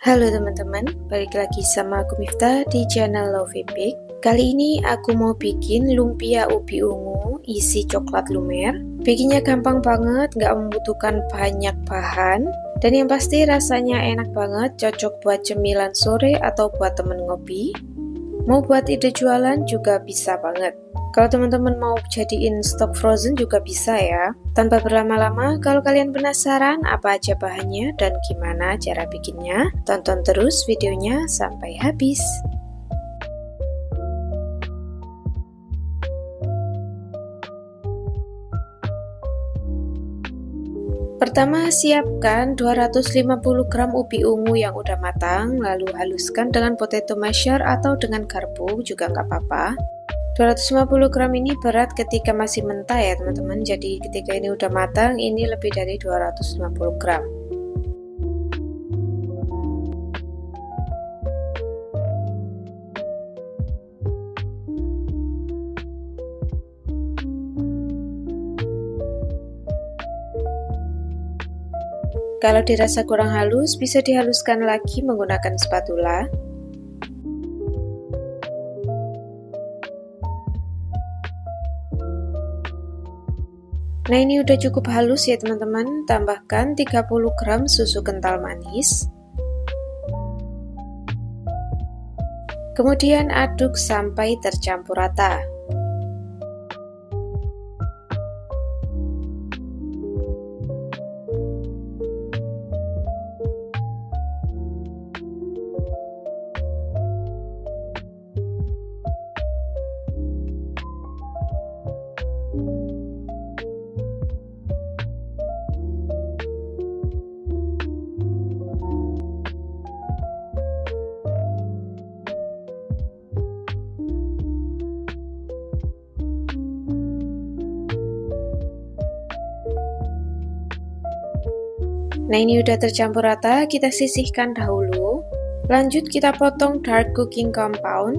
Halo teman-teman, balik lagi sama aku Miftah di channel Lovey Bake. Kali ini aku mau bikin lumpia ubi ungu isi coklat lumer. Bikinnya gampang banget, gak membutuhkan banyak bahan. Dan yang pasti rasanya enak banget, cocok buat cemilan sore atau buat temen ngopi. Mau buat ide jualan juga bisa banget. Kalau teman-teman mau jadiin stok frozen juga bisa ya. Tanpa berlama-lama, kalau kalian penasaran apa aja bahannya dan gimana cara bikinnya, tonton terus videonya sampai habis. Pertama, siapkan 250 gram ubi ungu yang udah matang, lalu haluskan dengan potato masher atau dengan garpu juga nggak apa-apa. 250 gram ini berat ketika masih mentah ya teman-teman, jadi ketika ini udah matang ini lebih dari 250 gram. Kalau dirasa kurang halus, bisa dihaluskan lagi menggunakan spatula. Nah, ini udah cukup halus ya teman-teman. Tambahkan 30 gram susu kental manis. Kemudian aduk sampai tercampur rata. Nah, ini udah tercampur rata, kita sisihkan dahulu. Lanjut kita potong dark cooking compound.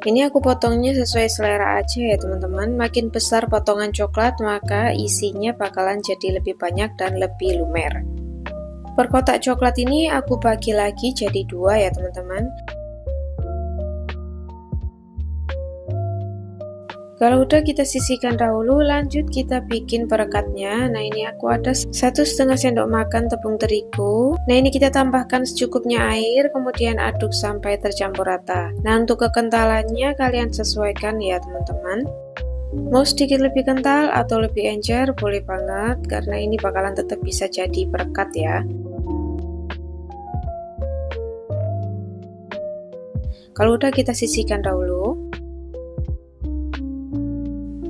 Ini aku potongnya sesuai selera aja ya teman-teman. Makin besar potongan coklat, maka isinya bakalan jadi lebih banyak dan lebih lumer. Per kotak coklat ini aku bagi lagi jadi 2 ya teman-teman. Kalau udah kita sisihkan dahulu, lanjut kita bikin perekatnya. Nah, ini aku ada 1,5 sendok makan tepung terigu. Nah, ini kita tambahkan secukupnya air, kemudian aduk sampai tercampur rata. Nah, untuk kekentalannya kalian sesuaikan ya teman-teman. Mau sedikit lebih kental atau lebih encer boleh banget, karena ini bakalan tetap bisa jadi perekat ya. Kalau udah kita sisihkan dahulu.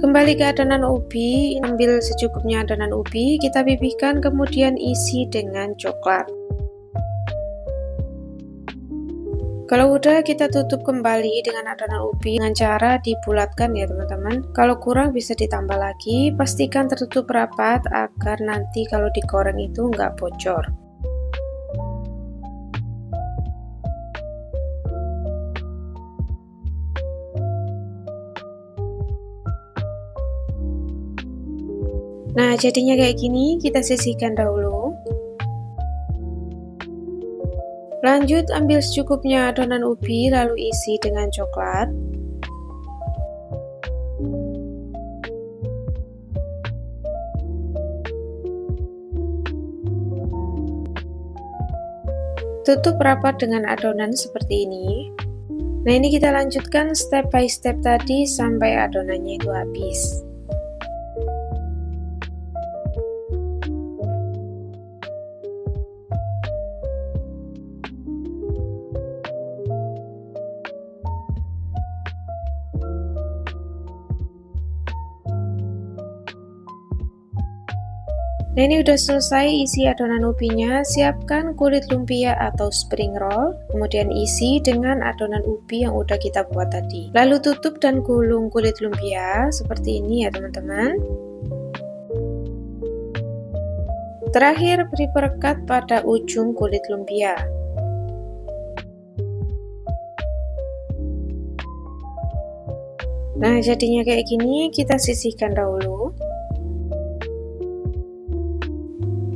Kembali ke adonan ubi, ambil secukupnya adonan ubi, kita pipihkan kemudian isi dengan coklat. Kalau udah kita tutup kembali dengan adonan ubi dengan cara dibulatkan ya teman-teman. Kalau kurang bisa ditambah lagi, pastikan tertutup rapat agar nanti kalau digoreng itu nggak bocor. Nah, jadinya kayak gini, kita sisihkan dahulu. Lanjut ambil secukupnya adonan ubi lalu isi dengan coklat. Tutup rapat dengan adonan seperti ini. Nah, ini kita lanjutkan step by step tadi sampai adonannya itu habis. Nah, ini udah selesai isi adonan ubinya. Siapkan kulit lumpia atau spring roll, kemudian isi dengan adonan ubi yang udah kita buat tadi. Lalu tutup dan gulung kulit lumpia seperti ini ya teman-teman. Terakhir beri perekat pada ujung kulit lumpia. Nah, jadinya kayak gini, kita sisihkan dahulu.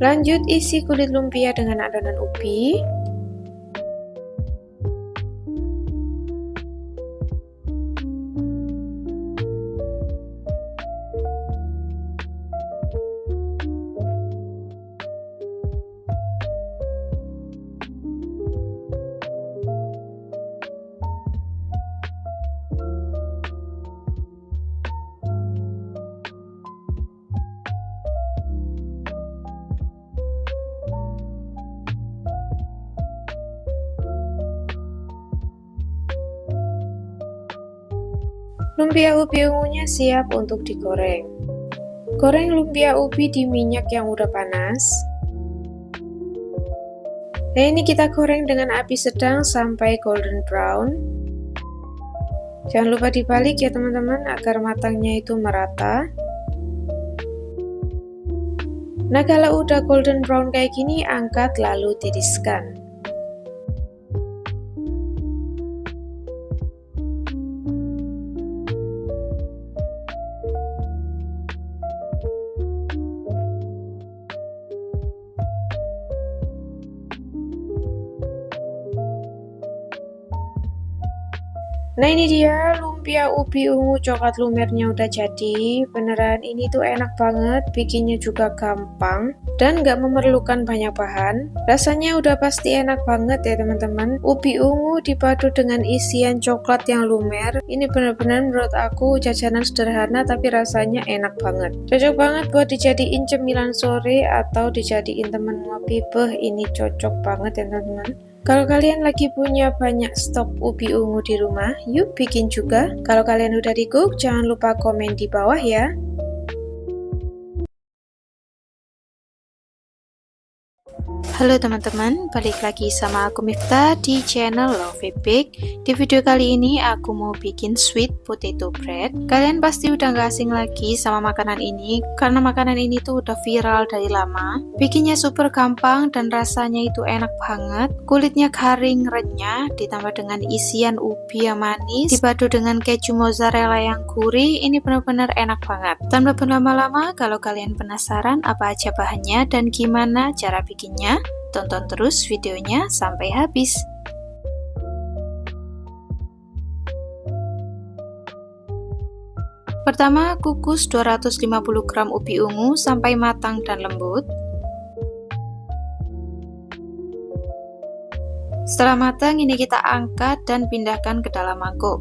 Lanjut isi kulit lumpia dengan adonan ubi. Lumpia ubi ungunya siap untuk digoreng. Goreng lumpia ubi di minyak yang udah panas. Nah, ini kita goreng dengan api sedang sampai golden brown. Jangan lupa dibalik ya teman-teman agar matangnya itu merata. Nah, kalau udah golden brown kayak gini, angkat lalu tiriskan. Nah, ini dia lumpia ubi ungu coklat lumernya udah jadi. Beneran ini tuh enak banget, bikinnya juga gampang dan nggak memerlukan banyak bahan. Rasanya udah pasti enak banget ya teman-teman. Ubi ungu dipadu dengan isian coklat yang lumer. Ini bener-bener menurut aku jajanan sederhana tapi rasanya enak banget. Cocok banget buat dijadiin cemilan sore atau dijadiin temen ngopi. Ini cocok banget ya teman-teman. Kalau kalian lagi punya banyak stok ubi ungu di rumah, yuk bikin juga. Kalau kalian udah di cook, jangan lupa komen di bawah ya. Halo teman-teman, balik lagi sama aku Miftah di channel Lovey Bake. Di video kali ini aku mau bikin sweet potato bread. Kalian pasti udah gak asing lagi sama makanan ini, karena makanan ini tuh udah viral dari lama. Bikinnya super gampang dan rasanya itu enak banget. Kulitnya garing, renyah, ditambah dengan isian ubi yang manis, dipadu dengan keju mozzarella yang gurih. Ini benar-benar enak banget. Tanpa berlama-lama, kalau kalian penasaran apa aja bahannya dan gimana cara bikinnya, tonton terus videonya sampai habis. Pertama, kukus 250 gram ubi ungu sampai matang dan lembut. Setelah matang, ini kita angkat dan pindahkan ke dalam mangkuk.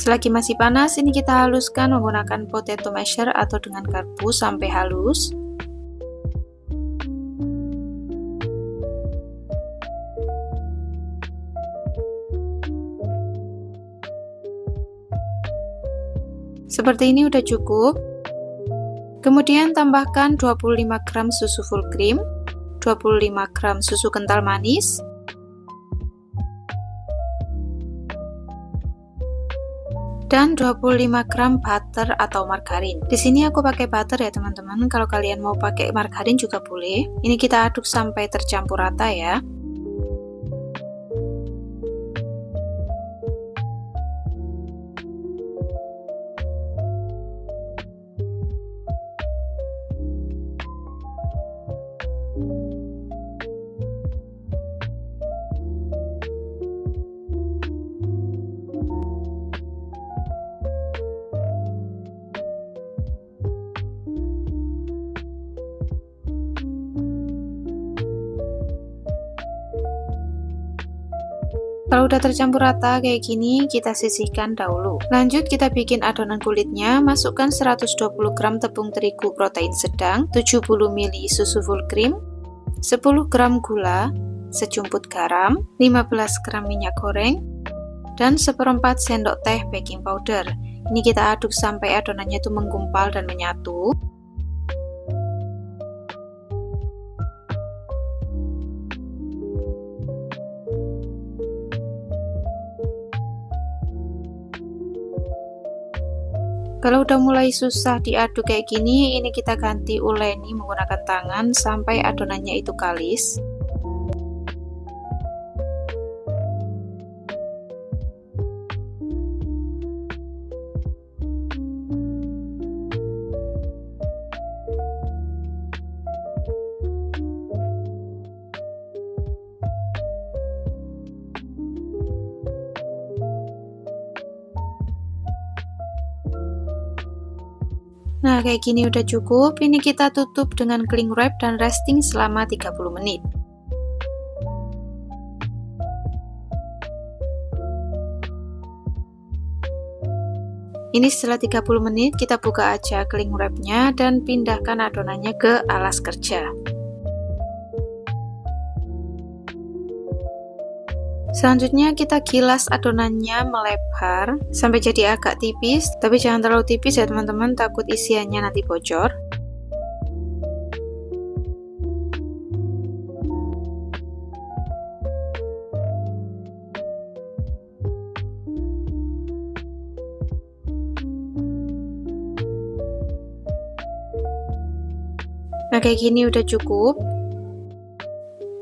Selagi masih panas, ini kita haluskan menggunakan potato masher atau dengan garpu sampai halus. Seperti ini udah cukup. Kemudian tambahkan 25 gram susu full cream, 25 gram susu kental manis, dan 25 gram butter atau margarin. Di sini aku pakai butter ya teman-teman. Kalau kalian mau pakai margarin juga boleh. Ini kita aduk sampai tercampur rata ya. Kalau udah tercampur rata kayak gini, kita sisihkan dahulu. Lanjut kita bikin adonan kulitnya. Masukkan 120 gram tepung terigu protein sedang, 70 ml susu full cream, 10 gram gula, sejumput garam, 15 gram minyak goreng, dan seperempat sendok teh baking powder. Ini kita aduk sampai adonannya itu menggumpal dan menyatu. Kalau udah mulai susah diaduk kayak gini, ini kita ganti uleni menggunakan tangan sampai adonannya itu kalis. Nah, kayak gini udah cukup. Ini kita tutup dengan cling wrap dan resting selama 30 menit. Ini setelah 30 menit kita buka aja cling wrapnya dan pindahkan adonannya ke alas kerja. Selanjutnya kita gilas adonannya melebar sampai jadi agak tipis, tapi jangan terlalu tipis ya teman-teman, takut isiannya nanti bocor. Nah, kayak gini udah cukup.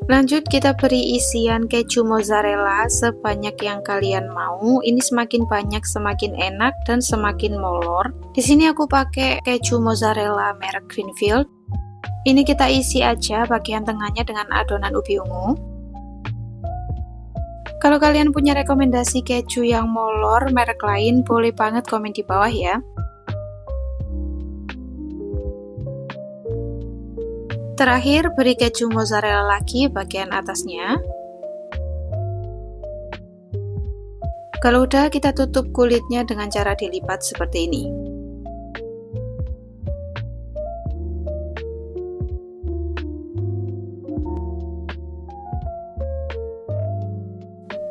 Lanjut kita beri isian keju mozzarella sebanyak yang kalian mau. Ini semakin banyak semakin enak dan semakin molor. Di sini aku pakai keju mozzarella merek Greenfield. Ini kita isi aja bagian tengahnya dengan adonan ubi ungu. Kalau kalian punya rekomendasi keju yang molor merek lain, boleh banget komen di bawah ya. Terakhir, beri keju mozzarella lagi bagian atasnya. Kalau udah, kita tutup kulitnya dengan cara dilipat seperti ini.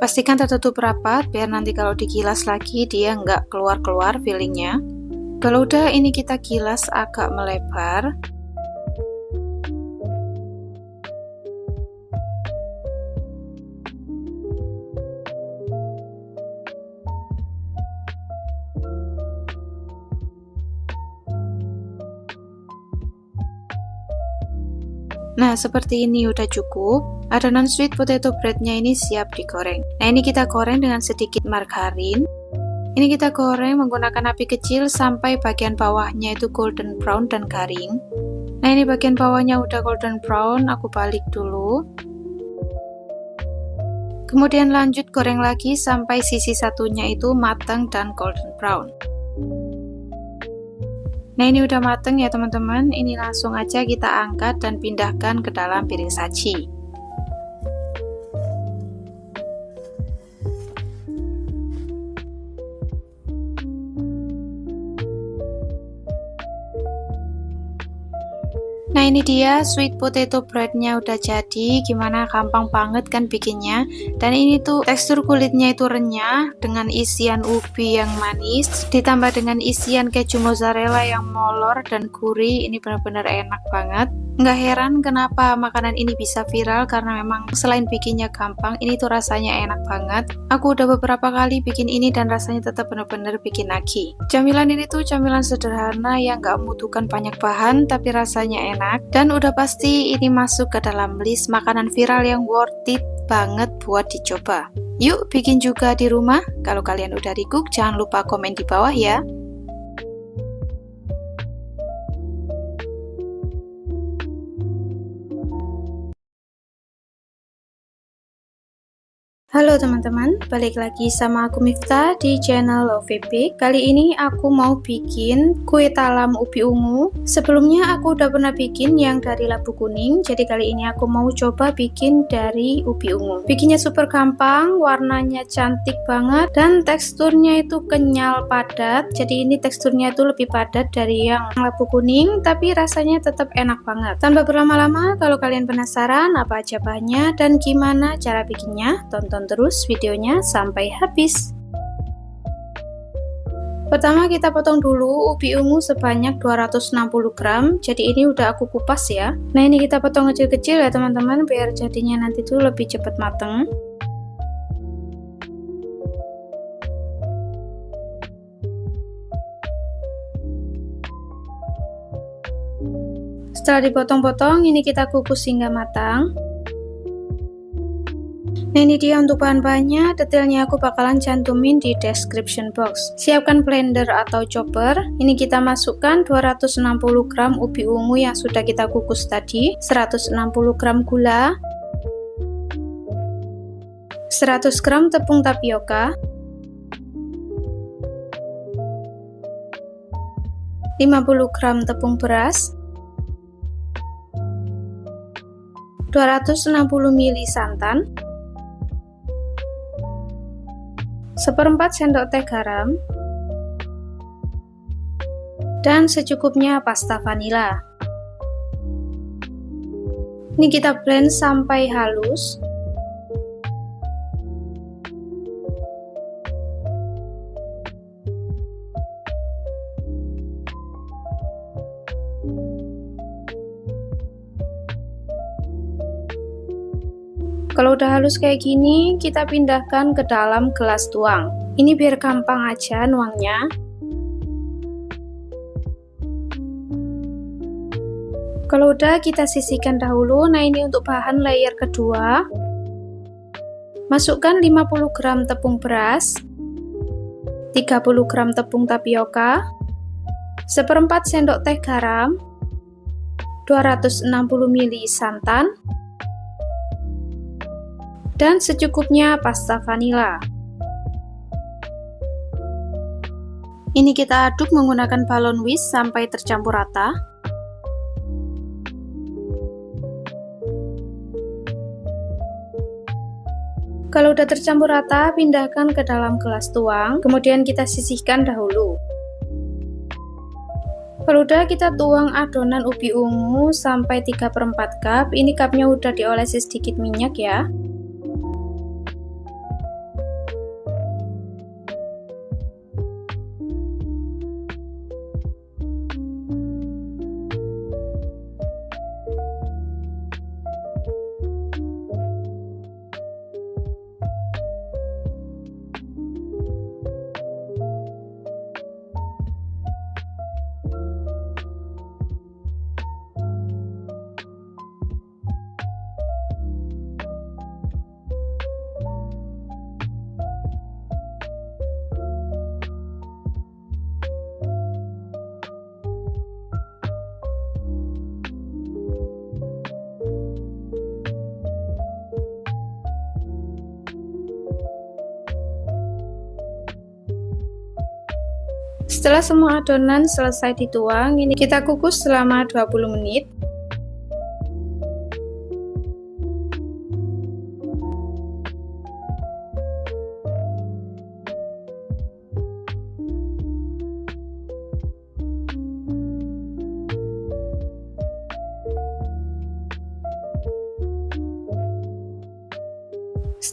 Pastikan tertutup rapat, biar nanti kalau digilas lagi dia nggak keluar-keluar fillingnya. Kalau udah, ini kita gilas agak melebar. Nah, seperti ini udah cukup. Adonan sweet potato breadnya ini siap digoreng. Nah, ini kita goreng dengan sedikit margarin. Ini kita goreng menggunakan api kecil sampai bagian bawahnya itu golden brown dan garing. Nah, ini bagian bawahnya udah golden brown, aku balik dulu. Kemudian lanjut goreng lagi sampai sisi satunya itu matang dan golden brown. Nah, ini udah mateng ya teman-teman. Ini langsung aja kita angkat dan pindahkan ke dalam piring saji. Nah, ini dia sweet potato breadnya udah jadi. Gimana, gampang banget kan bikinnya. Dan ini tuh tekstur kulitnya itu renyah dengan isian ubi yang manis ditambah dengan isian keju mozzarella yang molor dan gurih. Ini benar-benar enak banget. Nggak heran kenapa makanan ini bisa viral, karena memang selain bikinnya gampang, ini tuh rasanya enak banget. Aku udah beberapa kali bikin ini dan rasanya tetap benar-benar bikin nagih. Camilan ini tuh camilan sederhana yang nggak membutuhkan banyak bahan, tapi rasanya enak. Dan udah pasti ini masuk ke dalam list makanan viral yang worth it banget buat dicoba. Yuk bikin juga di rumah. Kalau kalian udah recook, jangan lupa komen di bawah ya. Halo teman-teman, balik lagi sama aku Miftah di channel Lovebake. Kali ini aku mau bikin kue talam ubi ungu. Sebelumnya aku udah pernah bikin yang dari labu kuning, jadi kali ini aku mau coba bikin dari ubi ungu. Bikinnya super gampang, warnanya cantik banget, dan teksturnya itu kenyal padat. Jadi ini teksturnya itu lebih padat dari yang labu kuning, tapi rasanya tetap enak banget. Tanpa berlama-lama, kalau kalian penasaran apa aja bahannya dan gimana cara bikinnya, tonton terus videonya sampai habis. Pertama kita potong dulu ubi ungu sebanyak 260 gram. Jadi ini udah aku kupas ya. Nah, ini kita potong kecil-kecil ya teman-teman, biar jadinya nanti tuh lebih cepat mateng. Setelah dipotong-potong, ini kita kukus hingga matang. Nah, ini dia untuk bahan-bahannya, detailnya aku bakalan cantumin di description box. Siapkan blender atau chopper. Ini kita masukkan 260 gram ubi ungu yang sudah kita kukus tadi, 160 gram gula, 100 gram tepung tapioka, 50 gram tepung beras, 260 ml santan, 1/4 sendok teh garam, dan secukupnya pasta vanila. Ini kita blend sampai halus. Kalau udah halus kayak gini, kita pindahkan ke dalam gelas tuang. Ini biar gampang aja nuangnya. Kalau udah, kita sisihkan dahulu. Nah, ini untuk bahan layer kedua. Masukkan 50 gram tepung beras, 30 gram tepung tapioka, 1/4 sendok teh garam, 260 ml santan, dan secukupnya pasta vanila. Ini kita aduk menggunakan balon whisk sampai tercampur rata. Kalau udah tercampur rata, pindahkan ke dalam gelas tuang, kemudian kita sisihkan dahulu. Kalau udah, kita tuang adonan ubi ungu sampai 3/4 cup. Ini cupnya udah diolesi sedikit minyak ya. Setelah semua adonan selesai dituang, ini kita kukus selama 20 menit.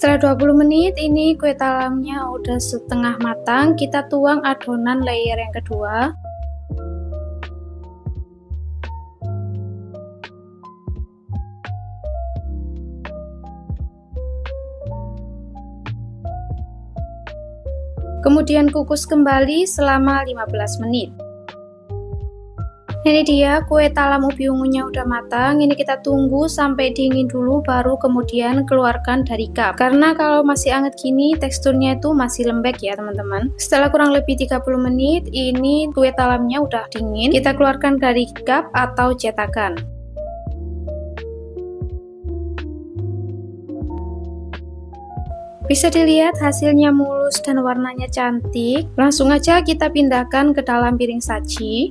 Setelah 20 menit, ini kue talamnya udah setengah matang. Kita tuang adonan layer yang kedua. Kemudian kukus kembali selama 15 menit. Ini dia kue talam ubi ungunya udah matang. Ini kita tunggu sampai dingin dulu baru kemudian keluarkan dari cup. Karena kalau masih anget gini teksturnya itu masih lembek ya teman-teman. Setelah kurang lebih 30 menit ini kue talamnya udah dingin. Kita keluarkan dari cup atau cetakan. Bisa dilihat hasilnya mulus dan warnanya cantik. Langsung aja kita pindahkan ke dalam piring saji.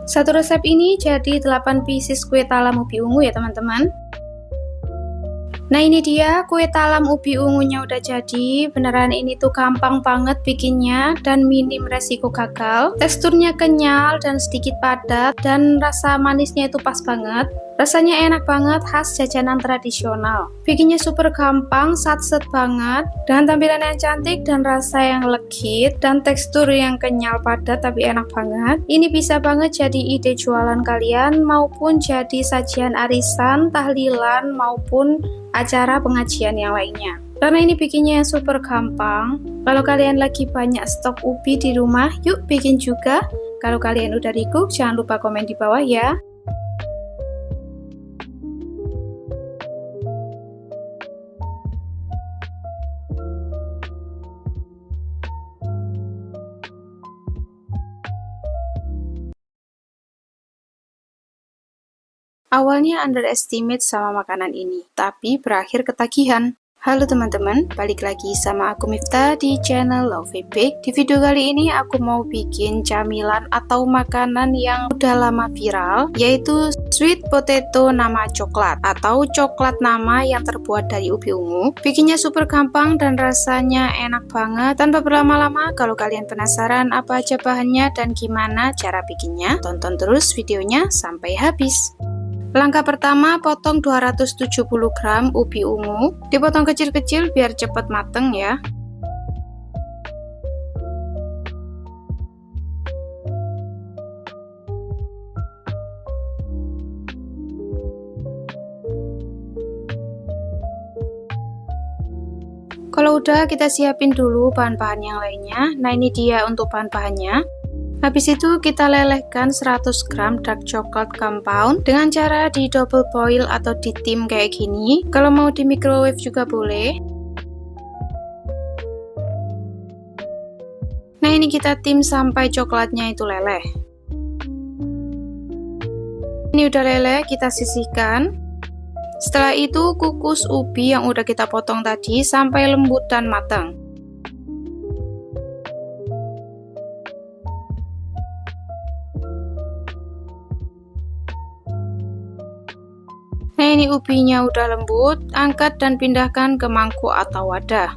Satu resep ini jadi 8 pieces kue talam ubi ungu ya teman-teman. Nah ini dia kue talam ubi ungunya udah jadi. Beneran ini tuh gampang banget bikinnya dan minim resiko gagal. Teksturnya kenyal dan sedikit padat dan rasa manisnya itu pas banget. Rasanya enak banget, khas jajanan tradisional. Bikinnya super gampang, satset banget, dengan tampilan yang cantik dan rasa yang legit dan tekstur yang kenyal padat tapi enak banget. Ini bisa banget jadi ide jualan kalian maupun jadi sajian arisan, tahlilan maupun acara pengajian yang lainnya. Karena ini bikinnya super gampang. Kalau kalian lagi banyak stok ubi di rumah, yuk bikin juga. Kalau kalian udah recook, jangan lupa komen di bawah ya. Awalnya underestimate sama makanan ini, tapi berakhir ketagihan. Halo teman-teman, balik lagi sama aku Miftah di channel Lovey Bake. Di video kali ini aku mau bikin camilan atau makanan yang udah lama viral, yaitu sweet potato nama coklat atau coklat nama yang terbuat dari ubi ungu. Bikinnya super gampang dan rasanya enak banget. Tanpa berlama-lama, kalau kalian penasaran apa aja bahannya dan gimana cara bikinnya, tonton terus videonya sampai habis. Langkah pertama, potong 270 gram ubi ungu, dipotong kecil-kecil biar cepat mateng ya. Kalau udah, kita siapin dulu bahan-bahan yang lainnya. Nah, ini dia untuk bahan-bahannya. Habis itu kita lelehkan 100 gram dark chocolate compound dengan cara di double boil atau ditim kayak gini. Kalau mau di microwave juga boleh. Nah, ini kita tim sampai coklatnya itu leleh. Ini udah leleh, kita sisihkan. Setelah itu kukus ubi yang udah kita potong tadi sampai lembut dan matang. Nah, ini ubinya udah lembut, angkat dan pindahkan ke mangkuk atau wadah.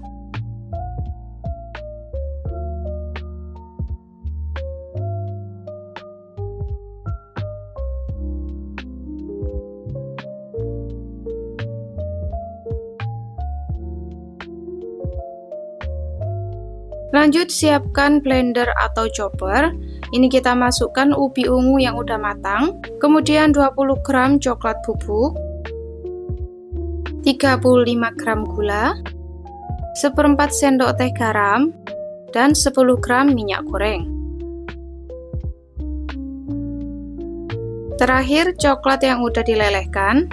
Lanjut siapkan blender atau chopper. Ini kita masukkan ubi ungu yang udah matang, kemudian 20 gram coklat bubuk, 35 gram gula, 1/4 sendok teh garam, dan 10 gram minyak goreng. Terakhir, coklat yang udah dilelehkan.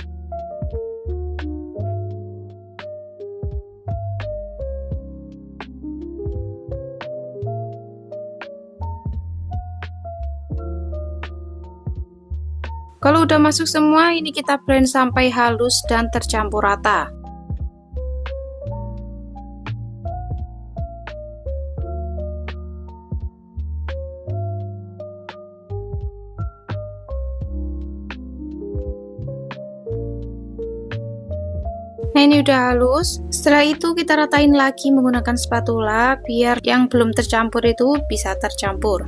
Kalau udah masuk semua, ini kita blend sampai halus dan tercampur rata. Nah, ini udah halus. Setelah itu kita ratain lagi menggunakan spatula biar yang belum tercampur itu bisa tercampur.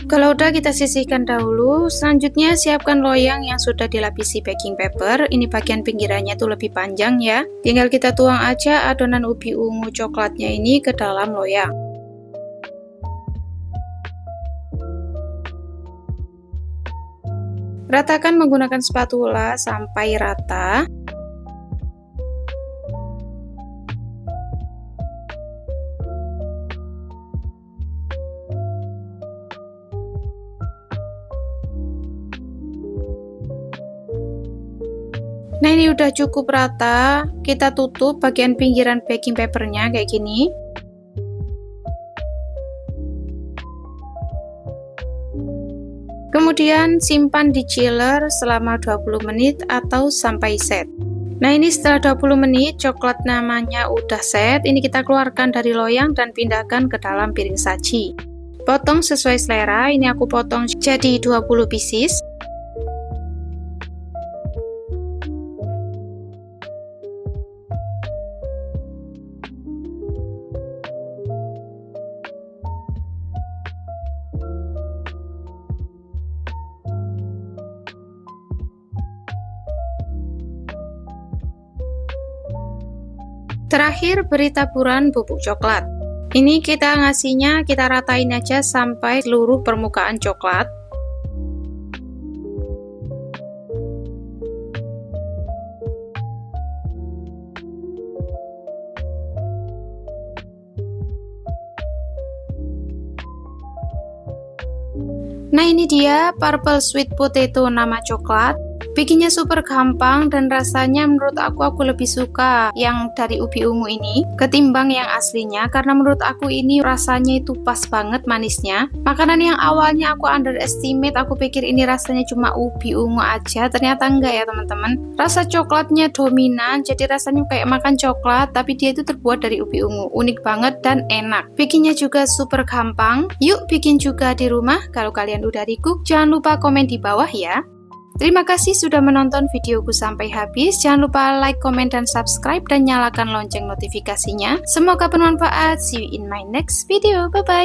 Kalau udah, kita sisihkan dahulu. Selanjutnya siapkan loyang yang sudah dilapisi baking paper. Ini bagian pinggirannya tuh lebih panjang ya. Tinggal kita tuang aja adonan ubi ungu coklatnya ini ke dalam loyang. Ratakan menggunakan spatula sampai rata. Nah, ini udah cukup rata. Kita tutup bagian pinggiran baking papernya kayak gini. Kemudian simpan di chiller selama 20 menit atau sampai set. Nah, ini setelah 20 menit coklat namanya udah set. Ini kita keluarkan dari loyang dan pindahkan ke dalam piring saji. Potong sesuai selera. Ini aku potong jadi 20 pieces. Terakhir, beri taburan bubuk coklat. Ini kita ngasihnya, kita ratain aja sampai seluruh permukaan coklat. Nah, ini dia purple sweet potato nama coklat. Bikinnya super gampang dan rasanya menurut aku lebih suka yang dari ubi ungu ini ketimbang yang aslinya, karena menurut aku ini rasanya itu pas banget manisnya. Makanan yang awalnya aku underestimate, aku pikir ini rasanya cuma ubi ungu aja, ternyata enggak ya teman-teman. Rasa coklatnya dominan, jadi rasanya kayak makan coklat tapi dia itu terbuat dari ubi ungu. Unik banget dan enak. Bikinnya juga super gampang. Yuk bikin juga di rumah. Kalau kalian udah di cook, jangan lupa komen di bawah ya. Terima kasih sudah menonton videoku sampai habis. Jangan lupa like, komen, dan subscribe, dan nyalakan lonceng notifikasinya. Semoga bermanfaat. See you in my next video. Bye-bye.